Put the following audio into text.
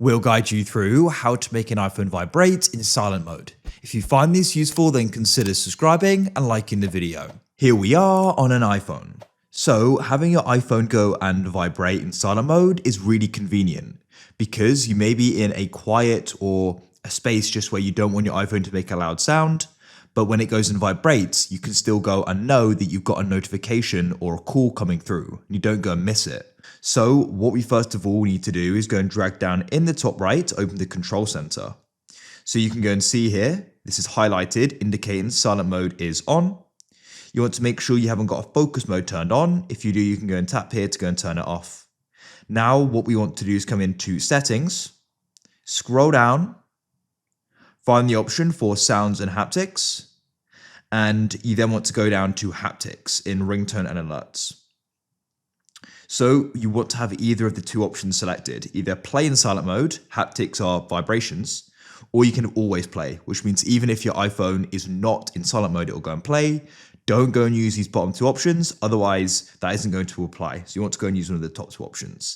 We'll guide you through how to make an iPhone vibrate in silent mode. If you find this useful, then consider subscribing and liking the video. Here we are on an iPhone. So having your iPhone go and vibrate in silent mode is really convenient because you may be in a quiet or a space just where you don't want your iPhone to make a loud sound, but when it goes and vibrates, you can still go and know that you've got a notification or a call coming through and you don't go and miss it. So what we first of all need to do is go and drag down in the top right, open the control center. So you can go and see here, this is highlighted, indicating silent mode is on. You want to make sure you haven't got a focus mode turned on. If you do, you can go and tap here to go and turn it off. Now what we want to do is come into settings, scroll down, find the option for sounds and haptics, and you then want to go down to haptics in ringtone and alerts. So you want to have either of the two options selected, either play in silent mode, haptics are vibrations, or you can always play, which means even if your iPhone is not in silent mode, it will go and play. Don't go and use these bottom two options, otherwise that isn't going to apply. So you want to go and use one of the top two options.